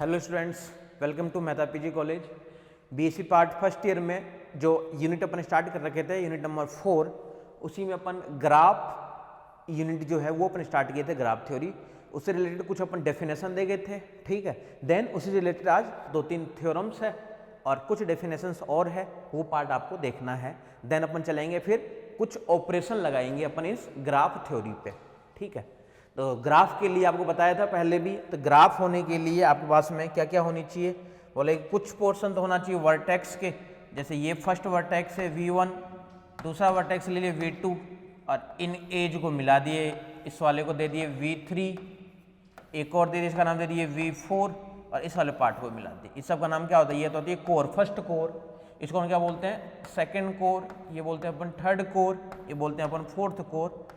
Hello students, welcome to Mehta PG college. BSc part first year में जो unit अपन start कर रखे थे, यूनिट नंबर 4, उसी में अपन ग्राफ यूनिट जो है वो अपन स्टार्ट किए थे, ग्राफ थ्योरी। उससे रिलेटेड कुछ अपन डेफिनेशन दे गए थे, ठीक है। देन उसी से रिलेटेड आज 2-3 थ्योरम्स है और कुछ डेफिनेशंस और है, वो पार्ट आपको देखना है। देन अपन चलेंगे, फिर कुछ ऑपरेशन लगाएंगे अपन इस ग्राफ थ्योरी पे, ठीक है। तो ग्राफ के लिए आपको बताया था पहले भी, तो ग्राफ होने के लिए आपके पास में क्या क्या होनी चाहिए, बोले कुछ पोर्शन तो होना चाहिए वर्टेक्स के। जैसे ये फर्स्ट वर्टेक्स है V1, दूसरा वर्टेक्स ले लिए V2 और इन एज को मिला दिए, इस वाले को दे दिए V3, एक और दे दिए, इसका नाम दे दिए V4 और इस वाले पार्ट को मिला दिए। इस सब का नाम क्या होता है? ये तो होती है कोर, फर्स्ट कोर। इसको हम क्या बोलते हैं? Second core. ये बोलते हैं अपन थर्ड कोर, ये बोलते हैं अपन फोर्थ कोर।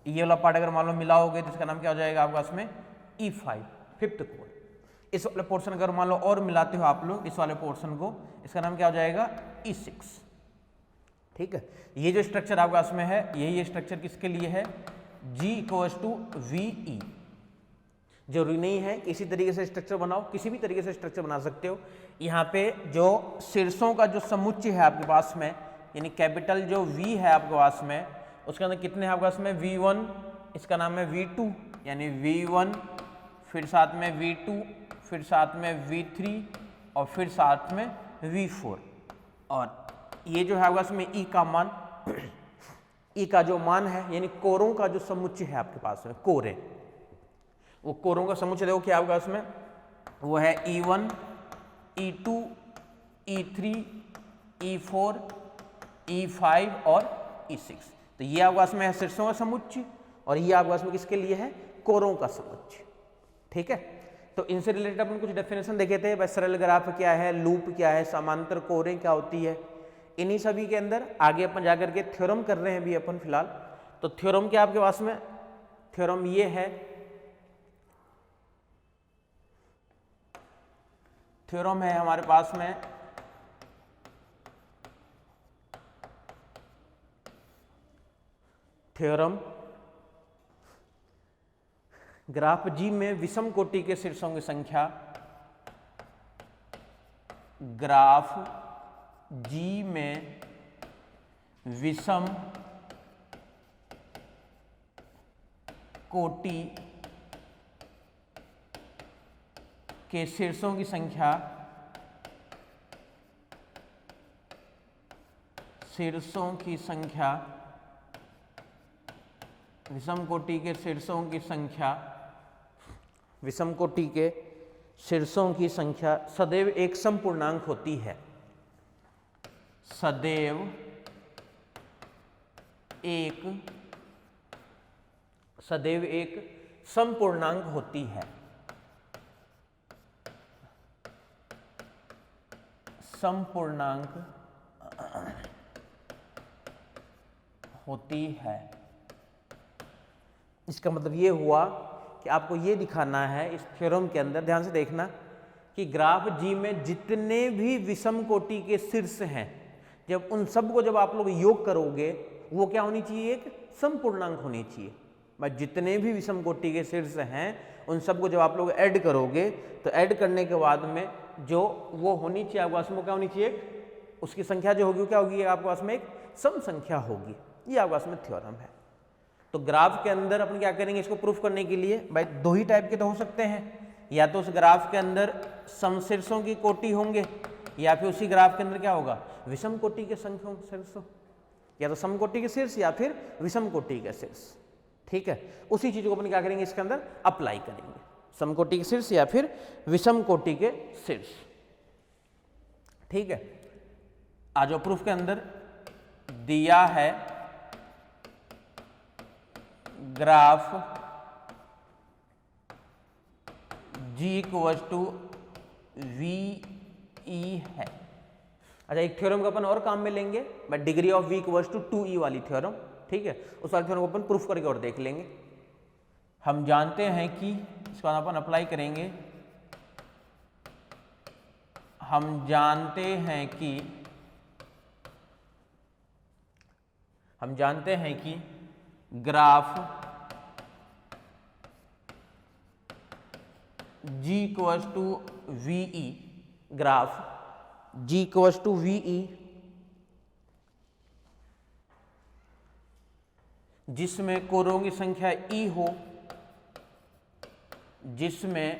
ये वाला पार्ट अगर मान लो मिलाओगे तो इसका नाम क्या हो जाएगा आपका इसमें? E5, fifth core. इस वाले पोर्शन अगर मान लो और मिलाते हो आप लोग इस वाले पोर्शन को, इसका नाम क्या हो जाएगा? E6, ठीक है। ये जो स्ट्रक्चर आपका इसमें है, यही स्ट्रक्चर किसके लिए है? G = VE। जरूरी नहीं है कि इसी तरीके से स्ट्रक्चर बनाओ, किसी भी तरीके से स्ट्रक्चर बना सकते हो। यहाँ पे जो शीर्षों का जो समुच्चय है आपके पास में, यानी कैपिटल जो V है आपके पास में, उसके अंदर कितने हैं आपके पास में? V1, इसका नाम है V2, यानी V1, फिर साथ में V2, फिर साथ में V3 और फिर साथ में V4। और ये जो है आपके पास में E का मान, E का जो मान है, यानी कोरों का जो समुच्चय है आपके पास में, कोरे, वो कोरों का समुच्चय देखो क्या आपका इसमें, वो है E1, E2, E3, E4, E5 और E6। तो ये आपके पास में है शीर्षों का समुच्चय और ये आपके पास में किसके लिए है? कोरों का समुच्चय, ठीक है। तो इनसे रिलेटेड अपन कुछ डेफिनेशन देखे थे, भाई सरल ग्राफ क्या है, लूप क्या है, समांतर कोरें क्या होती है। इन्हीं सभी के अंदर आगे अपन जाकर के थ्योरम कर रहे हैं भी अपन फिलहाल। तो थ्योरम क्या आपके पास में? थ्योरम ये है, थ्योरम है हमारे पास में थ्योरम, ग्राफ G में विषम कोटि के शीर्षों की संख्या, ग्राफ G में विषम कोटि के शीर्षों की संख्या, शीर्षों की संख्या, विषम कोटि के शीर्षों की संख्या, विषम कोटि के शीर्षों की संख्या सदैव एक समपूर्णांक होती है, सदैव एक समपूर्णांक होती है, समपूर्णांक होती है। इसका मतलब ये हुआ कि आपको ये दिखाना है इस थ्योरम के अंदर, ध्यान से देखना, कि ग्राफ G में जितने भी विषम कोटि के शीर्ष हैं, जब उन सब को जब आप लोग योग करोगे, वो क्या होनी चाहिए? एक समपूर्णांक होनी चाहिए। भाई जितने भी विषम कोटि के शीर्ष हैं उन सब को जब आप लोग ऐड करोगे, तो ऐड करने के बाद में जो वो होनी चाहिए आपके पास में, क्या होनी चाहिए? उसकी संख्या जो होगी वो क्या होगी? आपके पास में एक सम संख्या होगी। ये आपके पास में थ्योरम है। तो ग्राफ के अंदर अपन क्या करेंगे इसको प्रूफ करने के लिए? भाई दो ही टाइप के तो हो सकते हैं, या तो उस ग्राफ के अंदर समशीर्षों की कोटि होंगे, या फिर उसी ग्राफ के अंदर क्या होगा? विषम कोटि के शीर्षों, या तो समकोटि के शीर्ष या फिर विषम कोटि के शीर्ष, ठीक है। उसी चीज को अपन क्या करेंगे इसके अंदर अप्लाई करेंगे, समकोटि के शीर्ष या फिर विषम कोटि के शीर्ष, ठीक है। आज प्रूफ के अंदर दिया है ग्राफ G = VE है। अच्छा, एक थ्योरम का अपन और काम में लेंगे, but degree of V = 2E वाली थ्योरम, ठीक है। उस वाले थ्योरम को अपन प्रूफ करके और देख लेंगे। हम जानते हैं कि इसको अपन अप्लाई करेंगे, हम जानते हैं कि graph G equals to VE, graph G equals to VE जिसमें कोरों की संख्या E हो, जिसमें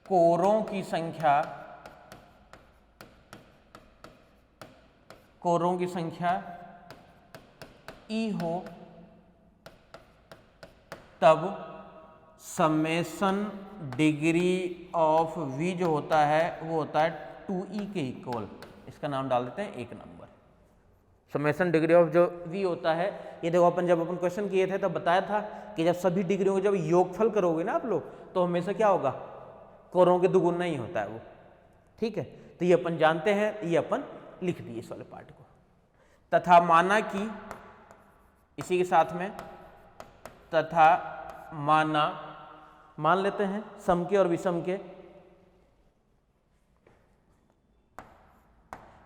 कोरों की संख्या E हो, तब समेशन डिग्री ऑफ V जो होता है वो होता है 2E के इक्वल। इसका नाम डाल देते हैं 1 नंबर। समेशन डिग्री ऑफ जो V होता है, ये देखो अपन जब अपन क्वेश्चन किए थे तब बताया था कि जब सभी डिग्रियों को जब योगफल करोगे ना आप लोग, तो हमेशा क्या होगा, कोरों के दुगुना ही होता है वो। ठीक है, तो ये अपन जानते हैं, ये अपन लिख दिए इस वाले पार्ट को। तथा माना कि, इसी के साथ में तथा माना, मान लेते हैं सम के और विषम के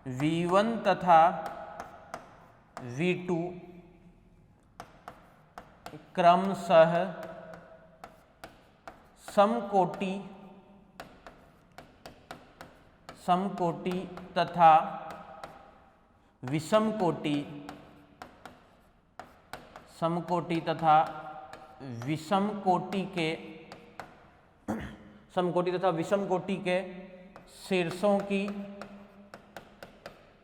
V1 तथा V2 क्रमशः समकोटि तथा विषम कोटि, समकोटि तथा विषम कोटि के, समकोटि तथा विषम कोटि के शीर्षों की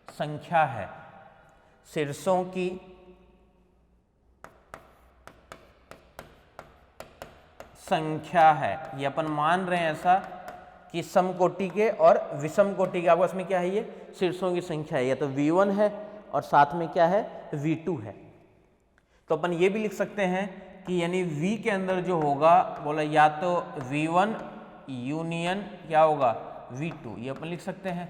संख्या है, शीर्षों की संख्या है। ये अपन मान रहे हैं ऐसा कि समकोटि के और विषम कोटि के आपस में क्या है, ये शीर्षों की संख्या है। या तो V1 है और साथ में क्या है, V2 है। तो अपन ये भी लिख सकते हैं कि यानी V के अंदर जो होगा बोला या तो V1 यूनियन क्या होगा V2, ये अपन लिख सकते हैं।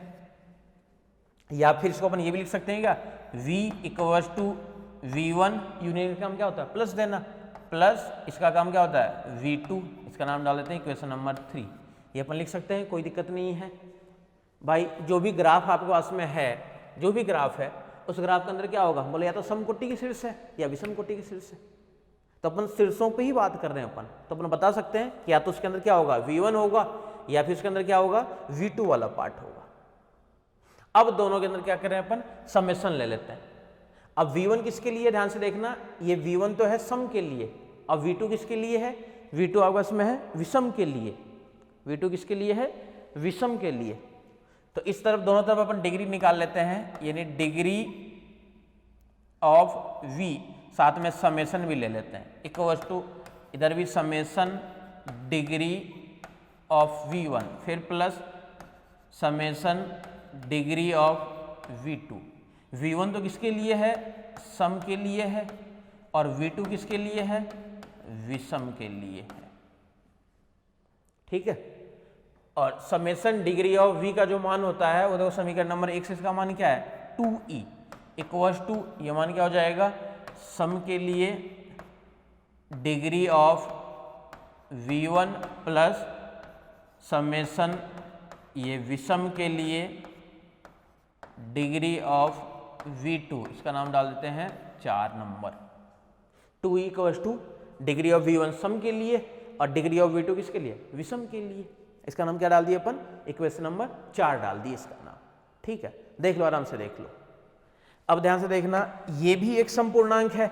या फिर इसको अपन ये भी लिख सकते हैं क्या, V equals to V1 union का काम क्या होता है, प्लस देना, प्लस इसका काम क्या होता है V2। इसका नाम डाल देते हैं इक्वेशन नंबर 3। ये अपन लिख सकते हैं, कोई दिक्कत नहीं है भाई। जो भी ग्राफ आपके पास में है, जो भी ग्राफ है, उस ग्राफ के अंदर क्या होगा, बोले या तो समकोटि की शीर्ष है या विषम कोटि की शीर्ष है। तो अपन शीर्षों पे ही बात कर रहे हैं अपन, तो अपन बता सकते हैं कि या तो उसके अंदर क्या होगा V1 होगा या फिर उसके अंदर क्या होगा V2 वाला पार्ट होगा। अब दोनों के अंदर क्या कर रहे हैं अपन, समेशन ले लेते हैं। अब V1 किसके लिए, ध्यान से देखना, ये V1 तो है सम के लिए, अब V2 किसके लिए है, V2 आपस में है विषम के लिए। V2 किसके लिए है, विषम के लिए। तो इस तरफ दोनों तरफ अपन डिग्री निकाल लेते हैं, यानी डिग्री ऑफ V, साथ में समेशन भी ले लेते हैं, इक्वल्स टू इधर भी समेशन डिग्री ऑफ V1 फिर plus summation degree of V2। V1 तो किसके लिए है, सम के लिए है, और V2 किसके लिए है, विषम के लिए है। ठीक है, और समेशन डिग्री ऑफ V का जो मान होता है वो देखो समीकरण नंबर 1 से इसका मान क्या है 2E इक्वल्स टू, ये मान क्या हो जाएगा, सम के लिए degree of V1 plus summation ये विषम के लिए डिग्री ऑफ V2, इसका नाम डाल देते हैं 4 number. 2E equals two degree of V1 सम के लिए और डिग्री ऑफ V2 किसके लिए, विषम के लिए। इसका नाम क्या डाल दिए अपन, इक्वेशन नंबर 4 डाल दिए इसका नाम। ठीक है, देख लो आराम से देख लो। अब ध्यान से देखना, ये भी एक समपूर्णांक है,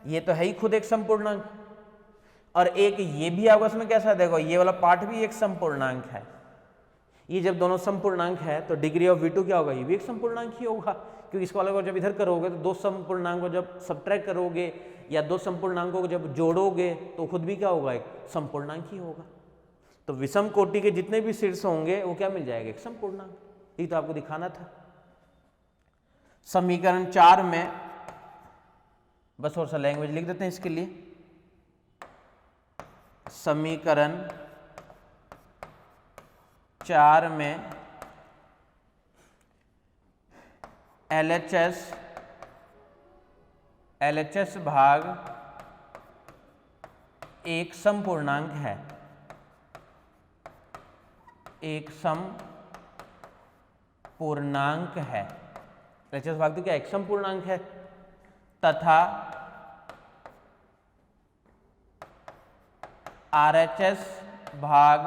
ये तो है ही खुद एक समपूर्णांक, और एक ये भी आपस में कैसा, देखो ये वाला पार्ट भी एक समपूर्णांक है। ये जब दोनों समपूर्णांक है तो डिग्री ऑफ V2 क्या होगा, ये भी एक समपूर्णांक ही होगा, क्योंकि इसको वाले को जब इधर करोगे तो दो समपूर्णांक को जब सब्ट्रैक्ट करोगे या दो समपूर्णांकों को जब जोड़ोगे तो खुद भी क्या होगा, एक समपूर्णांक ही होगा। तो विषम कोटि के जितने भी शीर्ष होंगे वो क्या मिल जाएगा, एक समपूर्णांक। ये तो आपको दिखाना था। समीकरण 4 में बस और सा लैंग्वेज लिख देते हैं इसके लिए। समीकरण 4 में LHS भाग एक समपूर्णांक है, एक समपूर्णांक है। LHS भाग तो क्या एक समपूर्णांक है, तथा RHS भाग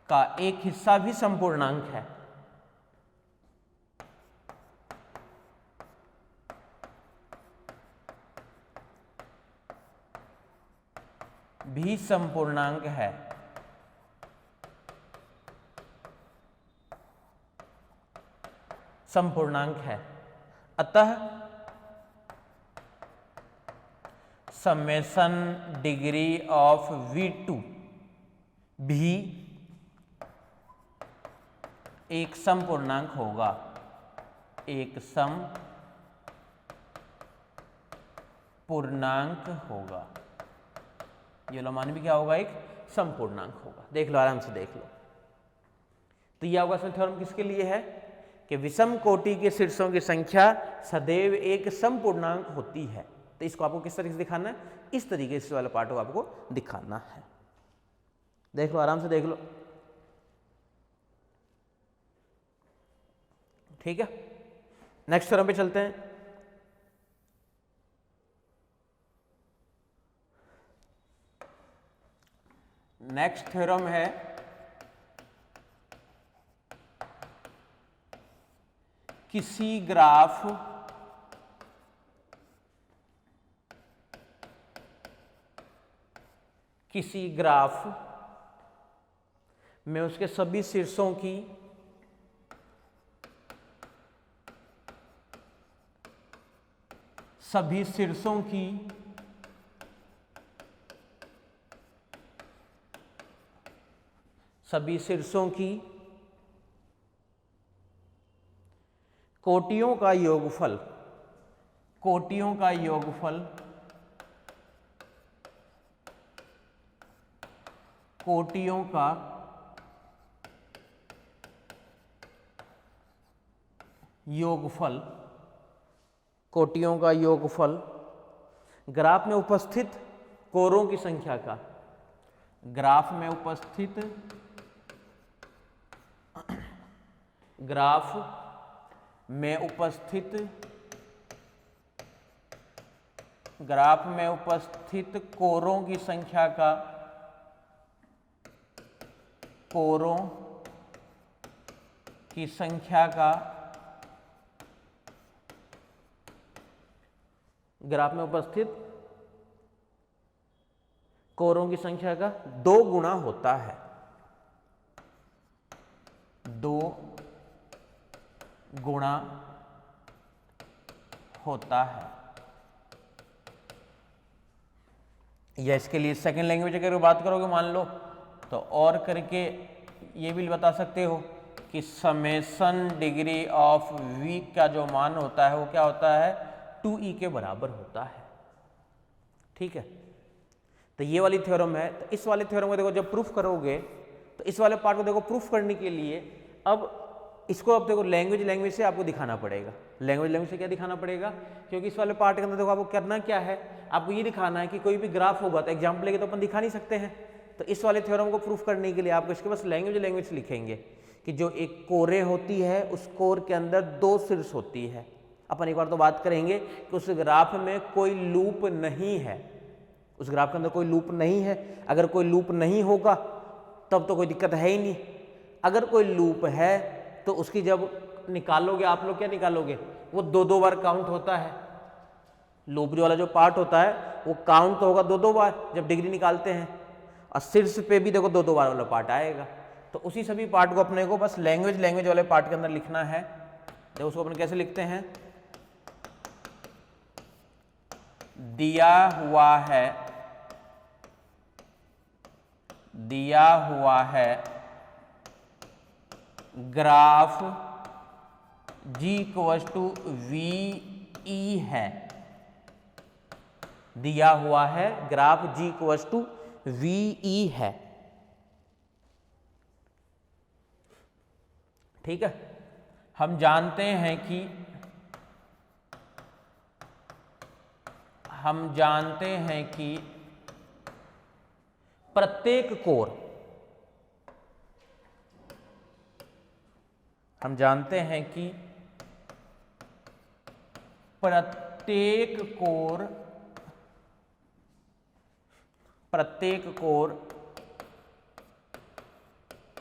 का एक हिस्सा भी समपूर्णांक है। भी समपूर्णांक है। समपूर्णांक है, अतः समेशन डिग्री ऑफ V2 भी एक समपूर्णांक होगा। एक समपूर्णांक होगा। ये वाला मान भी क्या होगा? एक समपूर्णांक होगा। देख लो, आराम से देख लो। तो यह होगा थ्योरम किसके लिए है कि विषम कोटि के शीर्षों की संख्या सदैव एक समपूर्णांक होती है। तो इसको आपको किस तरीके से दिखाना है? इस तरीके से वाले पार्ट को आपको दिखाना है। देख लो, आराम से देख लो। ठीक है, नेक्स्ट थ्योरम पे चलते हैं। नेक्स्ट थ्योरम है किसी ग्राफ में उसके सभी शीर्षों की कोटियों का योगफल ग्राफ में उपस्थित कोरों की संख्या का, ग्राफ में उपस्थित कोरों की संख्या का ग्राफ में उपस्थित कोरों की संख्या का 2 गुना होता है। 2 गुना होता है। या इसके लिए सेकेंड लैंग्वेज अगर बात करोगे मान लो तो और करके ये भी बता सकते हो कि समेशन डिग्री ऑफ V का जो मान होता है वो क्या होता है? 2e के बराबर होता है। ठीक है, तो ये वाली थ्योरम है। तो इस वाले थ्योरम को देखो जब प्रूफ करोगे तो इस वाले पार्ट को देखो प्रूफ करने के लिए अब इसको अब देखो लैंग्वेज से आपको दिखाना पड़ेगा। लैंग्वेज से क्या दिखाना पड़ेगा? क्योंकि इस वाले पार्ट के अंदर देखो आपको करना क्या है, आपको ये दिखाना है कि कोई भी ग्राफ होगा तो एग्जाम्पल लेके तो अपन दिखा नहीं सकते हैं। तो इस वाले थ्योरम को प्रूफ करने के लिए आपको इसके बस लैंग्वेज से लिखेंगे कि जो एक कोरे होती है उस कोर के अंदर 2 शीर्ष होती है। अपन एक बार तो बात करेंगे कि उस ग्राफ में कोई लूप नहीं है, उस ग्राफ के अंदर कोई लूप नहीं है। अगर कोई लूप नहीं होगा तब तो कोई दिक्कत है ही नहीं। अगर कोई लूप है तो उसकी जब निकालोगे आप लोग क्या निकालोगे? वो 2-2 बार काउंट होता है। लूप वाला जो पार्ट होता है वो काउंट तो होगा 2-2 बार जब डिग्री निकालते हैं, और शीर्ष पे भी देखो 2-2 बार वाला पार्ट आएगा। तो उसी सभी पार्ट को अपने को बस लैंग्वेज वाले पार्ट के अंदर लिखना है। देखो उसको अपन कैसे लिखते हैं? दिया हुआ है ग्राफ G=VE है। दिया हुआ है ग्राफ G=VE है। ठीक है, हम जानते हैं कि प्रत्येक कोर प्रत्येक कोर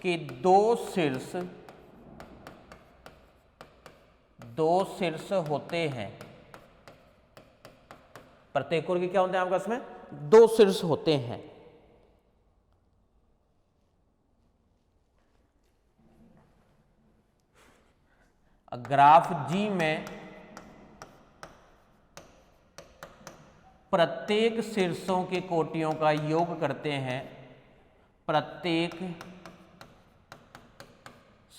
के दो शीर्ष होते हैं। प्रत्येक कोर के क्या होते हैं आपका इसमें? दो शीर्ष होते हैं। ग्राफ जी में प्रत्येक शीर्षों के कोटियों का योग करते हैं। प्रत्येक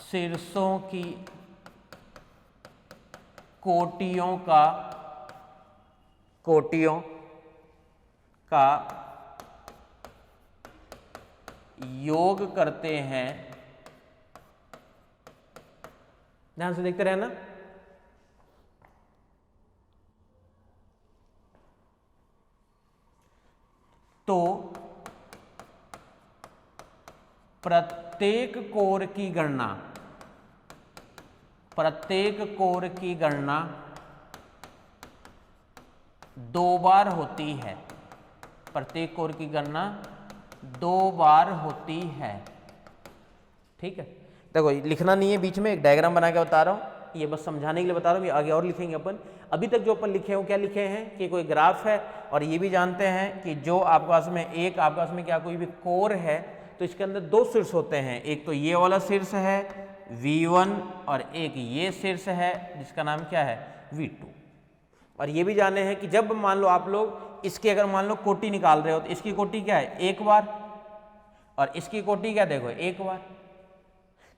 शीर्षों की कोटियों का योग करते हैं। ध्यान से देखते रहना। तो प्रत्येक कोर की गणना दो बार होती है। प्रत्येक कोर की गणना दो बार होती है। ठीक है, देखो लिखना नहीं है, बीच में एक डायग्राम बना के बता रहा हूँ, ये बस समझाने के लिए बता रहा हूँ। ये आगे और लिखेंगे अपन। अभी तक जो अपन लिखे हैं वो क्या लिखे हैं कि कोई ग्राफ है, और ये भी जानते हैं कि जो आपके पास में आपके पास में क्या कोई भी कोर है तो इसके अंदर दो शीर्ष होते हैं। एक तो ये वाला शीर्ष है V1 और एक ये शीर्ष है जिसका नाम क्या है V2। और ये भी जाने हैं कि जब मान लो आप लोग इसकी अगर मान लो कोटि निकाल रहे हो तो इसकी कोटि क्या है? एक बार, और इसकी कोटि क्या देखो एक बार।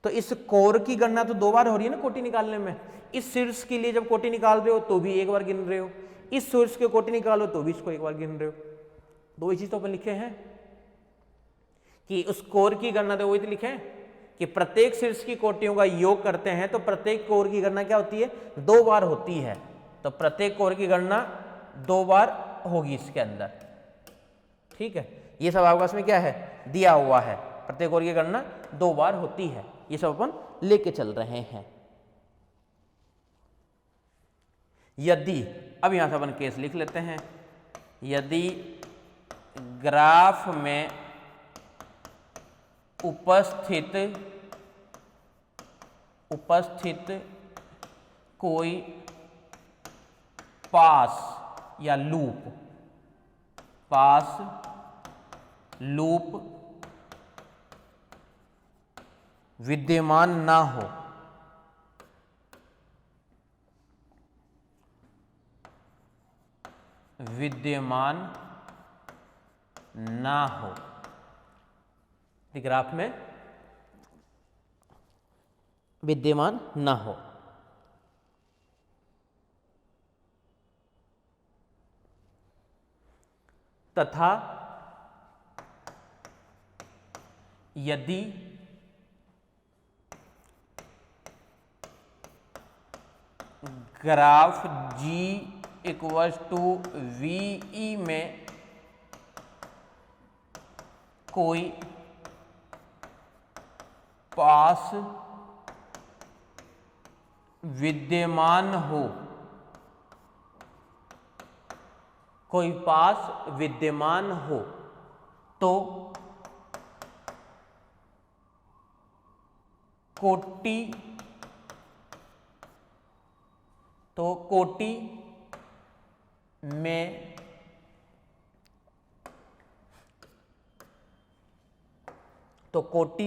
तो इस कोर की गणना तो दो बार हो रही है ना कोटि निकालने में। इस शीर्ष के लिए जब कोटि निकाल रहे हो तो भी एक बार गिन रहे हो, इस शीर्ष के कोटि निकालो तो भी इसको एक बार गिन रहे हो। दो ही चीज तो अपन लिखे हैं कि उस कोर की गणना, तो वही तो लिखे हैं कि प्रत्येक शीर्ष की कोटियों का योग करते हैं। तो प्रत्येक कोर की गणना क्या होती है? दो बार होती है। तो प्रत्येक कोर की गणना दो बार होगी इसके अंदर। ठीक है, ये सब आपके पास में क्या है दिया हुआ है। प्रत्येक कोर की गणना दो बार होती है। ये सब अपन लेके चल रहे हैं। यदि, अब यहां से अपन केस लिख लेते हैं। यदि ग्राफ में उपस्थित कोई पास या लूप विद्यमान ना हो, ग्राफ में विद्यमान ना हो, तथा यदि ग्राफ G = VE में कोई पास विद्यमान हो, तो कोटि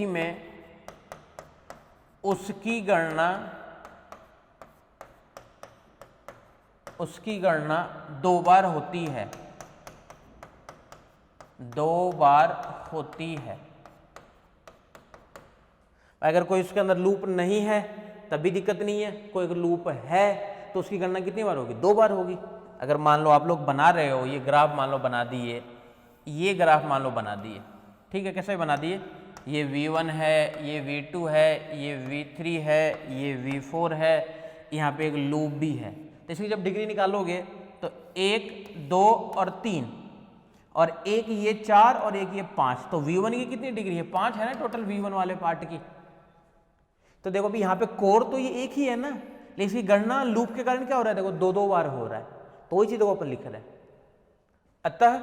में उसकी गणना दो बार होती है। अगर कोई उसके अंदर लूप नहीं है तब भी दिक्कत नहीं है, कोई अगर लूप है तो उसकी गणना कितनी बार होगी? दो बार होगी। अगर मान लो आप लोग बना रहे हो, ये ग्राफ मान लो बना दिए, ये ग्राफ मान लो बना दिए, ठीक है, कैसे बना दिए? ये V1 है, ये V2 है, ये V3 है, ये V4 है, यहाँ पे एक लूप भी है। तो इसकी जब डिग्री निकालोगे तो 1, 2 और 3, और एक ये 4 और एक ये 5, तो V1 की कितनी डिग्री है? 5 है ना टोटल V1 वाले पार्ट की। तो देखो भी यहाँ पे कोर तो ये एक ही है ना, लेकिन इसकी गणना लूप के कारण क्या हो रहा है? देखो दो दो बार हो रहा है। तो वही चीज देखो अपन लिख रहे हैं। अतः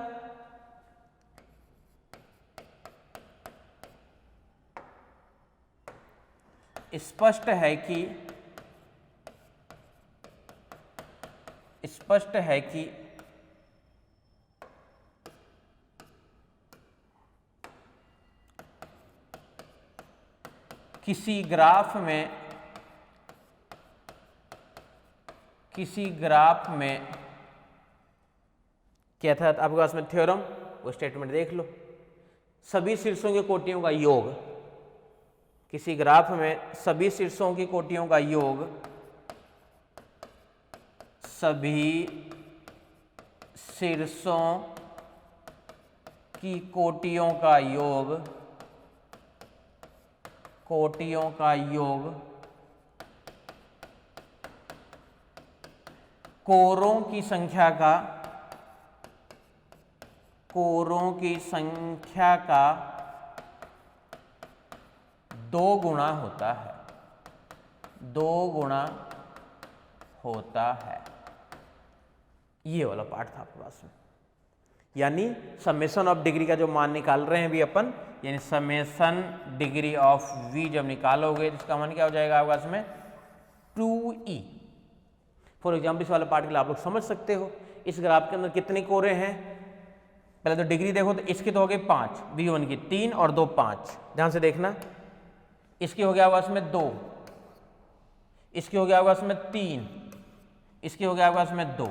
स्पष्ट है कि किसी ग्राफ में क्या था आपके पास में थ्योरम, वो स्टेटमेंट देख लो। सभी शीर्षों की कोटियों का योग, किसी ग्राफ में सभी शीर्षों की कोटियों का योग, सभी शीर्षों की कोटियों का योग, कोरों की संख्या का 2 गुणा होता है। ये वाला पार्ट था आपके पास में, यानी समेशन ऑफ डिग्री का जो मान निकाल रहे हैं अभी अपन, यानी समेशन डिग्री ऑफ v जब निकालोगे तो इसका मान क्या हो जाएगा आपके पास में 2e। फॉर एग्जाम्पल इस वाले पार्ट के लिए आप लोग समझ सकते हो, इस ग्राफ के अंदर कितने कोरे हैं, पहले तो डिग्री देखो तो इसके तो हो गए 5, v1 की 3 और 2 5, ध्यान से देखना। इसके हो गया आपके पास में 2, इसके हो गया आपके पास में 3, इसके हो गया आपके पास में 2,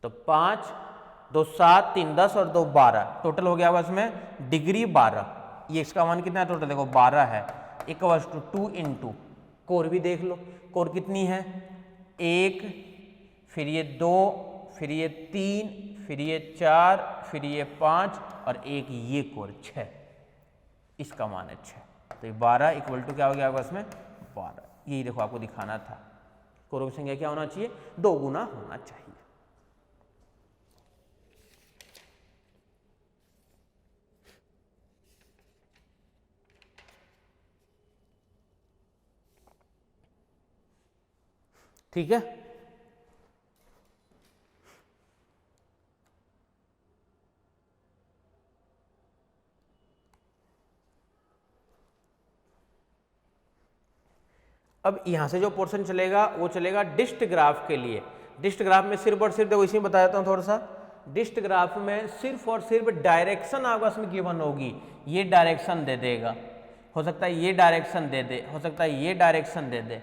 तो 5 2 7 3 10 और 2 12, टोटल हो गया आपके पास में डिग्री 12। ये इसका मान कितना है टोटल, देखो 12 है, इक्वल्स टू 2 इंटू कोर भी देख लो, कोर कितनी है 1, फिर ये 2, फिर ये 3, फिर ये 4, फिर ये 5 और एक ये कोर 6, इसका मान है 6। तो ये 12 इक्वल टू क्या हो गया आपके पास में 12। यही देखो आपको दिखाना था, कोरों की संख्या क्या होना चाहिए 2 गुना होना चाहिए। ठीक है, अब यहां से जो पोर्शन चलेगा वो चलेगा डिस्ट ग्राफ के लिए। डिस्ट ग्राफ में सिर्फ और सिर्फ देखो इसी में बता देता हूं थोड़ा सा, डिस्ट ग्राफ में सिर्फ और सिर्फ डायरेक्शन आपके पास में गिवन होगी, ये डायरेक्शन दे देगा, हो सकता है ये डायरेक्शन दे दे, हो सकता है ये डायरेक्शन दे दे,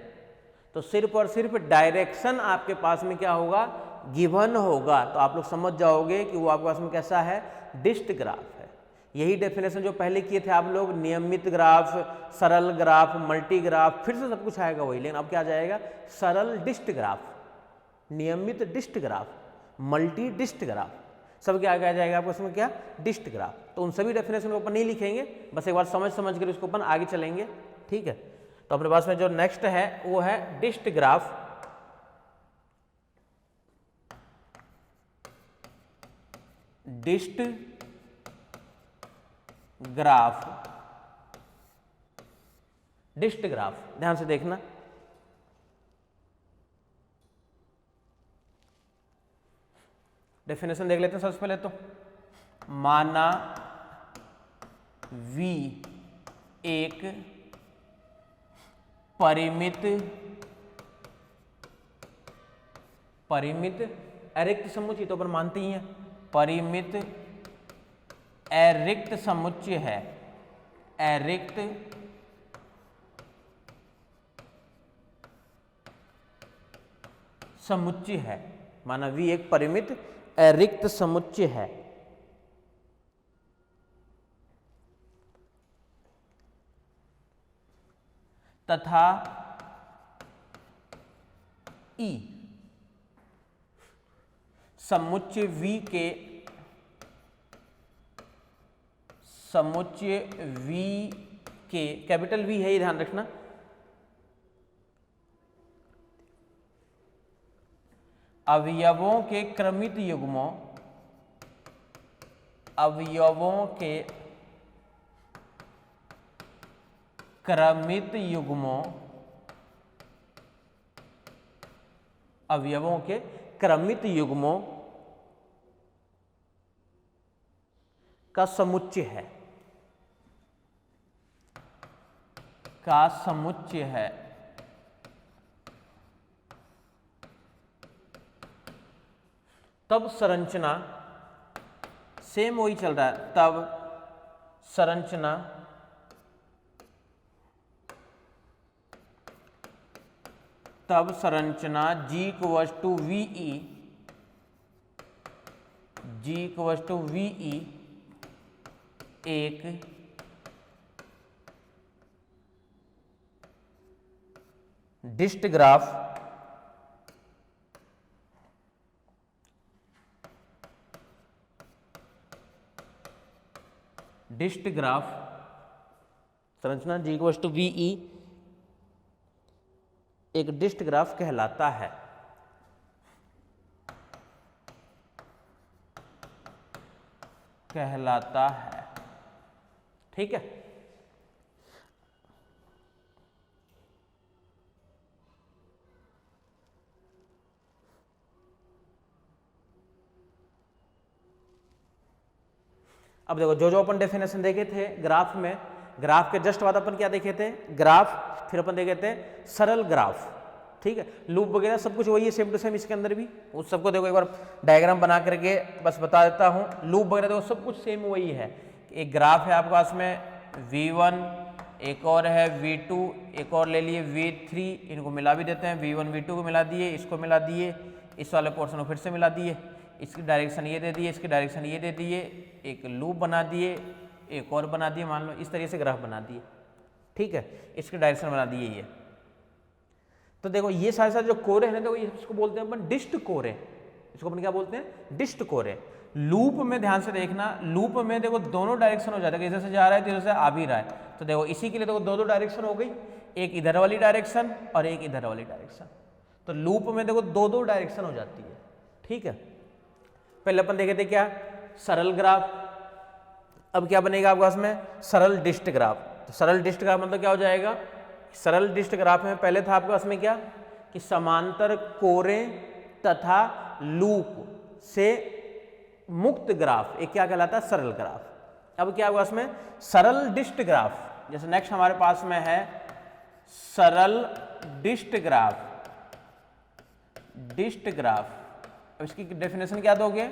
तो सिर्फ और सिर्फ डायरेक्शन आपके पास में क्या होगा गिवन होगा, तो आप लोग समझ जाओगे कि वो आपके पास में कैसा है डिस्ट ग्राफ है। यही डेफिनेशन जो पहले किए थे आप लोग, नियमित ग्राफ, सरल ग्राफ, मल्टी ग्राफ, फिर से सब कुछ आएगा वही, लेकिन अब क्या जाएगा सरल डिस्ट ग्राफ, नियमित डिस्ट ग्राफ, मल्टी डिस्ट ग्राफ, सब क्या आ जाएगा आपको उसमें क्या डिस्ट ग्राफ। तो उन सभी डेफिनेशन को अपन नहीं लिखेंगे, बस एक बार समझ कर उसको अपन आगे चलेंगे। ठीक है, तो अपने पास में जो नेक्स्ट है वो है डिस्ट ग्राफ। डिस्ट ग्राफ, डिस्ट ग्राफ ध्यान से देखना, डेफिनेशन देख लेते हैं सबसे पहले तो, माना V एक परिमित अरिक्त समुच्चय, तो अपन मानते ही हैं परिमित अरिक्त समुच्चय है, अरिक्त समुच्चय है, माना V एक परिमित अरिक्त समुच्चय है, तथा E समुच्चय V के कैपिटल V है, ये ध्यान रखना, अवयवों के क्रमित युग्मों, अवयवों के क्रमित युग्मों, अवयवों के क्रमित युग्मों का समुच्चय है, का समुच्चय है। तब संरचना, सेम वही चल रहा है, तब संरचना G इक्वल्स टू VE, एक डिस्ट ग्राफ संरचना G इक्वल्स टू VE एक डिस्ट ग्राफ कहलाता है। ठीक है। अब देखो जो जो अपन डेफिनेशन देखे थे ग्राफ में, ग्राफ के जस्ट बाद अपन क्या देखे थे, ग्राफ, फिर अपन देखे थे सरल ग्राफ। ठीक है, लूप वगैरह सब कुछ वही है, सेम टू सेम इसके अंदर भी। उस सबको देखो एक बार डायग्राम बना करके बस बता देता हूँ। लूप वगैरह देखो सब कुछ सेम वही है। एक ग्राफ है आपके पास में V1, एक और है V2, एक और ले लिए V3, इनको मिला भी देते हैं, V1 V2 को मिला दिए, इसको मिला दिए, इस वाले पोर्शन को फिर से मिला दिए, इसकी डायरेक्शन ये दे दिए, इसकी डायरेक्शन ये दे दिए, एक लूप बना दिए, एक और बना दिए, मान लो इस तरीके से ग्राफ बना दिए। ठीक है, इसकी डायरेक्शन बना दिए ये। तो देखो ये सारे सारे जो कोरे हैं, देखो इसको बोलते हैं अपन डिस्ट कोरे। इसको अपन क्या बोलते हैं, डिस्ट कोरे। लूप में ध्यान से देखना, लूप में देखो दोनों डायरेक्शन हो जाता है, इधर से जा रहा है तो इधर से आ भी रहा है। तो देखो इसी के लिए देखो दो डायरेक्शन हो गई, एक इधर वाली डायरेक्शन और एक इधर वाली डायरेक्शन। तो लूप में देखो दो डायरेक्शन हो जाती है। ठीक है, पहले अपन देखे थे क्या, सरल ग्राफ। अब क्या बनेगा आपके पास में, सरल डिस्ट ग्राफ। तो सरल डिस्ट ग्राफ मतलब क्या हो जाएगा, सरल डिस्ट ग्राफ में पहले था आपके पास में क्या कि समांतर कोरे तथा लूप से मुक्त ग्राफ, एक क्या कहलाता है, सरल ग्राफ। अब क्या होगा इसमें, सरल डिस्ट ग्राफ। जैसे नेक्स्ट हमारे पास में है सरल डिस्ट ग्राफ। अब इसकी डेफिनेशन क्या दोगे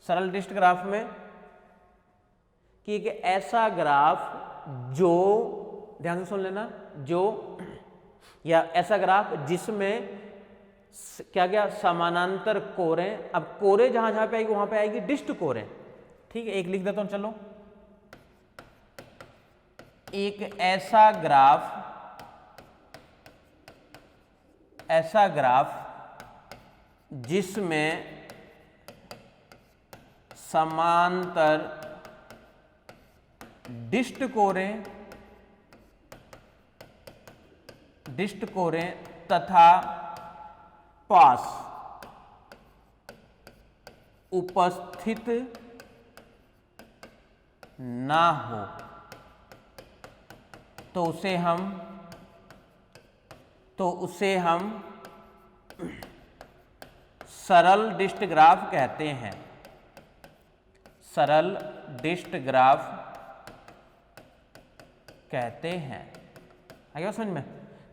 सरल डिस्ट ग्राफ में, कि एक ऐसा ग्राफ जो, ध्यान से सुन लेना, जो या ऐसा ग्राफ जिसमें क्या क्या समानांतर कोरे। अब कोरे जहां जहां पे आएगी वहां पे आएगी डिस्ट कोरे। ठीक है, एक लिख देता हूं, चलो। एक ऐसा ग्राफ जिसमें समांतर डिस्ट कोरे तथा पास उपस्थित ना हो तो उसे हम सरल डिस्ट ग्राफ कहते हैं। सरल डिस्ट ग्राफ कहते हैं। आ गया समझ में?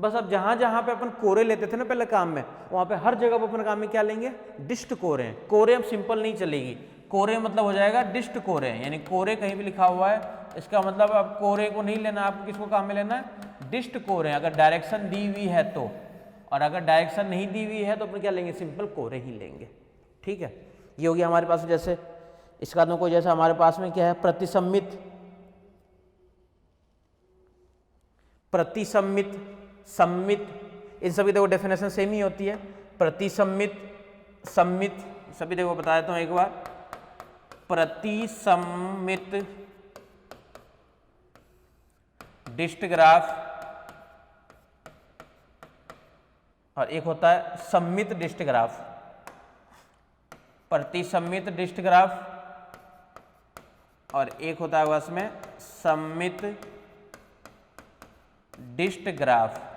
बस अब जहां जहां पे अपन कोरे लेते थे ना पहले काम में, वहां पे हर जगह पे अपन काम में क्या लेंगे, डिस्ट कोरे। कोरे अब सिंपल नहीं चलेगी, कोरे मतलब हो जाएगा डिस्ट कोरे। यानी कोरे कहीं भी लिखा हुआ है, इसका मतलब अब कोरे को नहीं लेना, आपको किसको काम में लेना है, डिस्ट कोरे। अगर डायरेक्शन दी हुई है तो, और अगर डायरेक्शन नहीं दी हुई है तो अपन क्या लेंगे, सिंपल कोरे ही लेंगे। ठीक है, ये हो गया हमारे पास। जैसे इसका तो कोई, जैसे हमारे पास में क्या है, प्रतिसम्मित, सम्मित, इन सभी देखो डेफिनेशन सेम ही होती है। प्रतिसम्मित, सम्मित, सभी देखो बता देता हूं एक बार। प्रतिसम्मित डिस्ट ग्राफ और एक होता है सम्मित डिस्ट ग्राफ। प्रतिसम्मित डिस्ट ग्राफ और एक होता है उसमें सम्मित डिस्ट ग्राफ।